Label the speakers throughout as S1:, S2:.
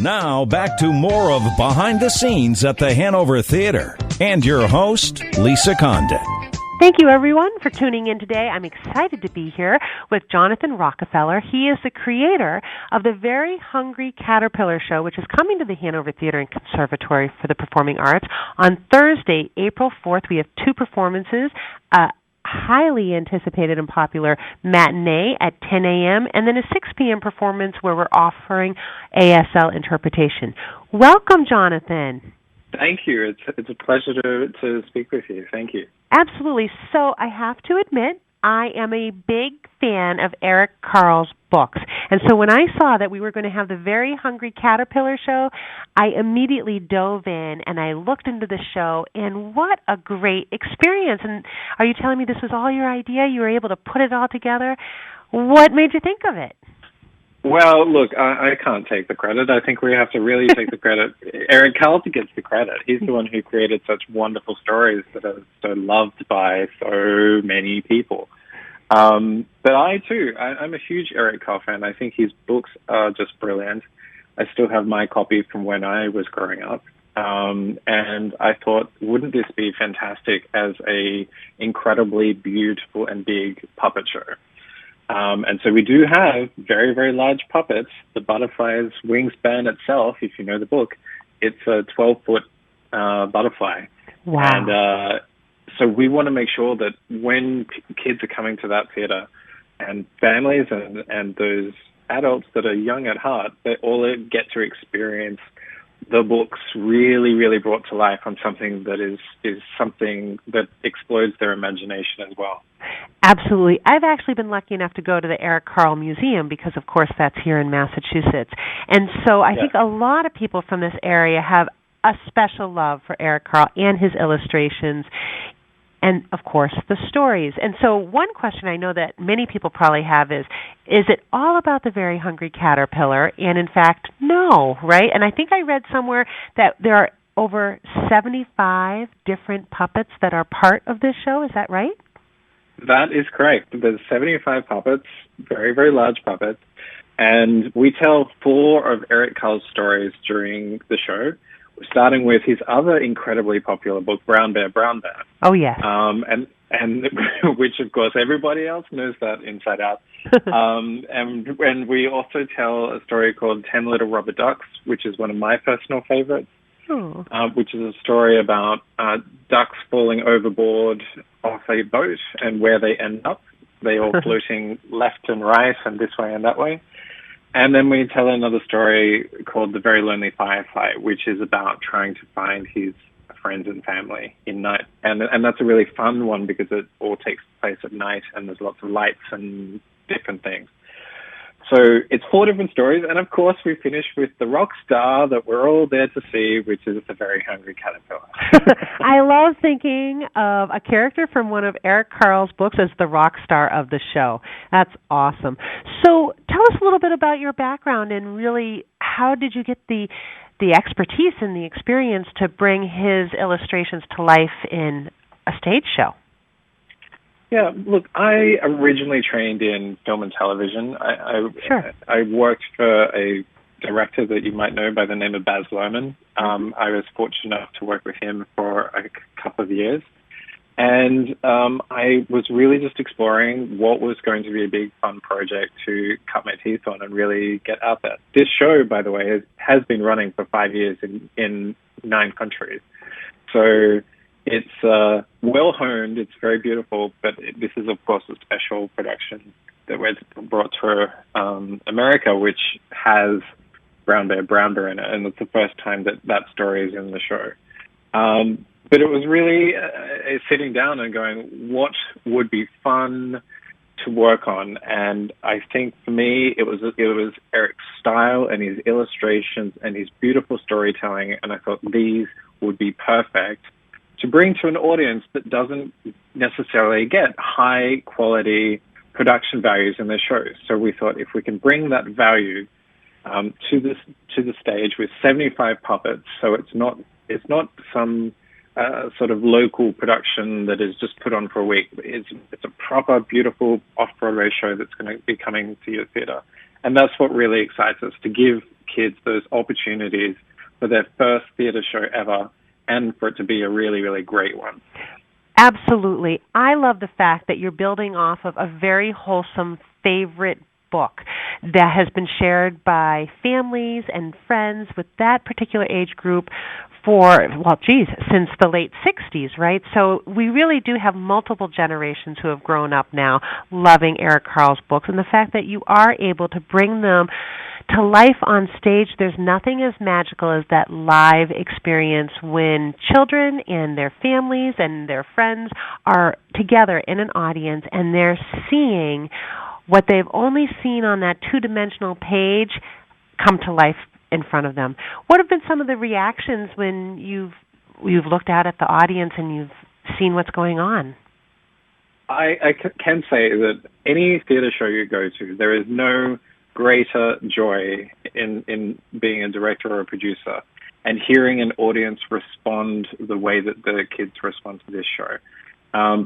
S1: Now, back to more of Behind the Scenes at the Hanover Theater. And your host, Lisa Condon.
S2: Thank you, everyone, for tuning in today. I'm excited to be here with Jonathan Rockefeller. He is the creator of the Very Hungry Caterpillar Show, which is coming to the Hanover Theater and Conservatory for the Performing Arts. On Thursday, April 4th, we have two performances, highly anticipated and popular matinee at 10 a.m., and then a 6 p.m. performance where we're offering ASL interpretation. Welcome, Jonathan.
S3: Thank you. It's a pleasure to speak with you. Thank you.
S2: Absolutely. So I have to admit, I am a big fan of Eric Carle's books. And so when I saw that we were going to have the Very Hungry Caterpillar Show, I immediately dove in and I looked into the show, and what a great experience. And are you telling me this was all your idea? You were able to put it all together? What made you think of it?
S3: Well, look, I can't take the credit. I think we have to really take the credit. Eric Carle gets the credit. He's the one who created such wonderful stories that are so loved by so many people. But I, too, I'm a huge Eric Carle fan. I think his books are just brilliant. I still have my copy from when I was growing up. And I thought, wouldn't this be fantastic as a incredibly beautiful and big puppet show? And so we do have very, very large puppets. The butterfly's wingspan itself, if you know the book, it's a 12-foot butterfly.
S2: Wow.
S3: And so we want to make sure that when kids are coming to that theater, and families and those adults that are young at heart, they all get to experience the books really, really brought to life on something that is something that explodes their imagination as well.
S2: Absolutely. I've actually been lucky enough to go to the Eric Carle Museum because, of course, that's here in Massachusetts. And so I think a lot of people from this area have a special love for Eric Carle and his illustrations and, of course, the stories. And so one question I know that many people probably have is it all about the Very Hungry Caterpillar? And, in fact, no, right? And I think I read somewhere that there are over 75 different puppets that are part of this show. Is that right?
S3: That is correct. There's 75 puppets, very, very large puppets, and we tell 4 of Eric Carle's stories during the show, starting with his other incredibly popular book, Brown Bear, Brown Bear.
S2: Oh, yes.
S3: And which, of course, everybody else knows that inside out. And we also tell a story called 10 Little Rubber Ducks, which is one of my personal favorites. Which is a story about ducks falling overboard off a boat and where they end up. They all floating left and right and this way and that way. And then we tell another story called The Very Lonely Firefly, which is about trying to find his friends and family in night. And that's a really fun one because it all takes place at night and there's lots of lights and different things. So it's 4 different stories, and of course we finish with the rock star that we're all there to see, which is the Very Hungry Caterpillar.
S2: I love thinking of a character from one of Eric Carle's books as the rock star of the show. That's awesome. So tell us a little bit about your background and really how did you get the expertise and the experience to bring his illustrations to life in a stage show?
S3: Yeah, look, I originally trained in film and television. I worked for a director that you might know by the name of Baz Luhrmann. I was fortunate enough to work with him for a couple of years. And I was really just exploring what was going to be a big, fun project to cut my teeth on and really get out there. This show, by the way, has been running for 5 years in 9 countries. So it's well-honed, it's very beautiful, but this is, of course, a special production that was brought to America, which has Brown Bear in it, and it's the first time that story is in the show. But it was really sitting down and going, what would be fun to work on? And I think for me, it was Eric's style and his illustrations and his beautiful storytelling, and I thought these would be perfect to bring to an audience that doesn't necessarily get high quality production values in their shows. So we thought if we can bring that value to the stage with 75 puppets, so it's not some sort of local production that is just put on for a week. It's a proper, beautiful off-Broadway show that's going to be coming to your theater. And that's what really excites us, to give kids those opportunities for their first theater show ever, and for it to be a really, really great one.
S2: Absolutely. I love the fact that you're building off of a very wholesome favorite book that has been shared by families and friends with that particular age group since the late 60s, right? So we really do have multiple generations who have grown up now loving Eric Carle's books, and the fact that you are able to bring them to life on stage. There's nothing as magical as that live experience when children and their families and their friends are together in an audience and they're seeing what they've only seen on that two-dimensional page come to life in front of them. What have been some of the reactions when you've looked out at the audience and you've seen what's going on?
S3: I can say that any theater show you go to, there is no greater joy in being a director or a producer and hearing an audience respond the way that the kids respond to this show.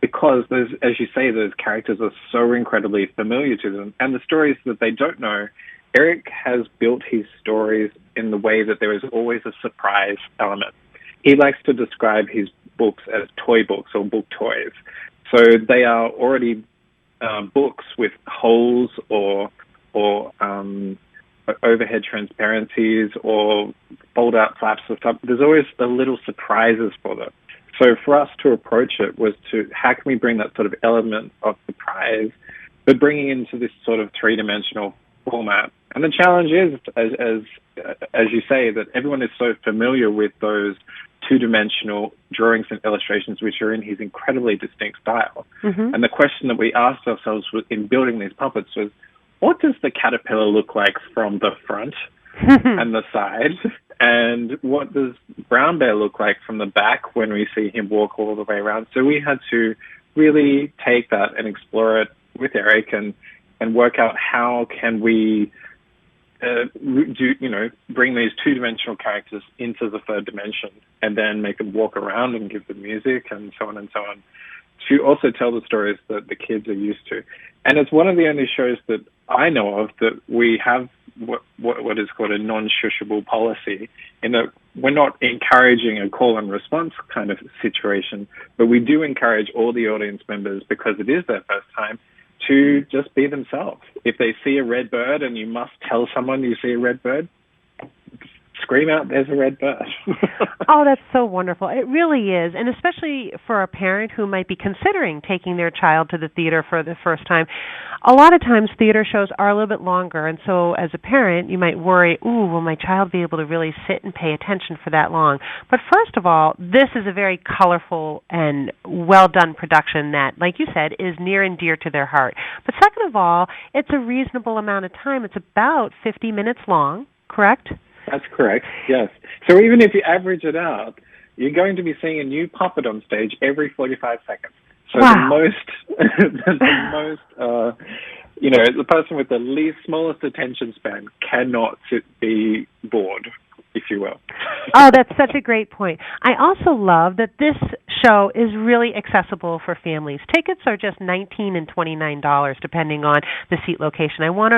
S3: Because, as you say, those characters are so incredibly familiar to them. And the stories that they don't know, Eric has built his stories in the way that there is always a surprise element. He likes to describe his books as toy books or book toys. So they are already books with holes or overhead transparencies or fold-out flaps or stuff. There's always a little surprises for them. So for us to approach it was how can we bring that sort of element of surprise, but bringing it into this sort of three-dimensional format. And the challenge is, as you say, that everyone is so familiar with those two-dimensional drawings and illustrations, which are in his incredibly distinct style. Mm-hmm. And the question that we asked ourselves in building these puppets was, what does the caterpillar look like from the front and the side? And what does Brown Bear look like from the back when we see him walk all the way around? So we had to really take that and explore it with Eric and work out how can we bring these two-dimensional characters into the third dimension and then make them walk around and give them music and so on, to also tell the stories that the kids are used to. And it's one of the only shows that I know of that we have what is called a non-shushable policy, in that we're not encouraging a call and response kind of situation, but we do encourage all the audience members, because it is their first time, to just be themselves. If they see a red bird and you must tell someone you see a red bird, scream out, there's a red bird.
S2: Oh, that's so wonderful. It really is. And especially for a parent who might be considering taking their child to the theater for the first time, a lot of times theater shows are a little bit longer. And so as a parent, you might worry, will my child be able to really sit and pay attention for that long? But first of all, this is a very colorful and well-done production that, like you said, is near and dear to their heart. But second of all, it's a reasonable amount of time. It's about 50 minutes long, correct?
S3: That's correct, yes. So even if you average it out, you're going to be seeing a new puppet on stage every 45 seconds. So
S2: wow.
S3: The person with the smallest attention span cannot be bored, if you will.
S2: Oh, that's such a great point. I also love that this show is really accessible for families. Tickets are just $19 and $29, depending on the seat location. I want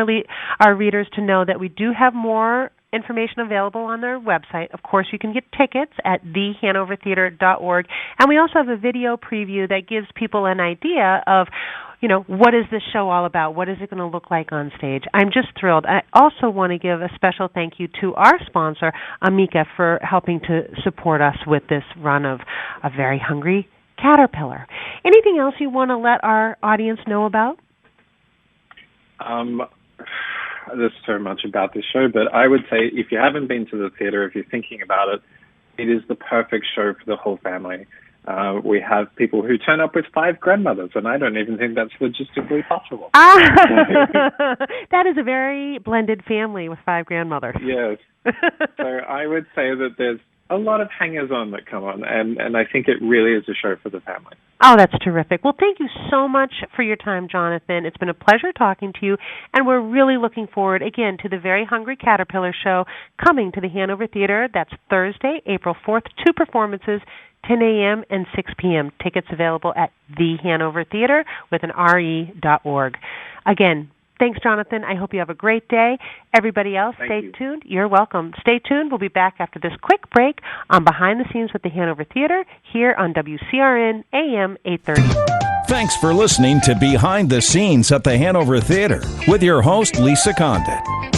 S2: our readers to know that we do have more information available on their website. Of course, you can get tickets at thehanovertheater.org. And we also have a video preview that gives people an idea of, what is this show all about? What is it going to look like on stage? I'm just thrilled. I also want to give a special thank you to our sponsor, Amica, for helping to support us with this run of A Very Hungry Caterpillar. Anything else you want to let our audience know about?
S3: There's so much about this show, but I would say if you haven't been to the theater, if you're thinking about it, it is the perfect show for the whole family. We have people who turn up with 5 grandmothers, and I don't even think that's logistically possible.
S2: That is a very blended family with 5 grandmothers.
S3: Yes. So I would say that there's a lot of hangers-on that come on, and I think it really is a show for the family.
S2: Oh, that's terrific. Well, thank you so much for your time, Jonathan. It's been a pleasure talking to you, and we're really looking forward, again, to the Very Hungry Caterpillar show coming to the Hanover Theater. That's Thursday, April 4th, 2 performances, 10 a.m. and 6 p.m. Tickets available at the Hanover Theater with an RE.org. Again, Thanks, Jonathan. I hope you have a great day. Everybody else, stay tuned. You're welcome. Stay tuned. We'll be back after this quick break on Behind the Scenes with the Hanover Theater here on WCRN AM 830.
S1: Thanks for listening to Behind the Scenes at the Hanover Theater with your host, Lisa Condit.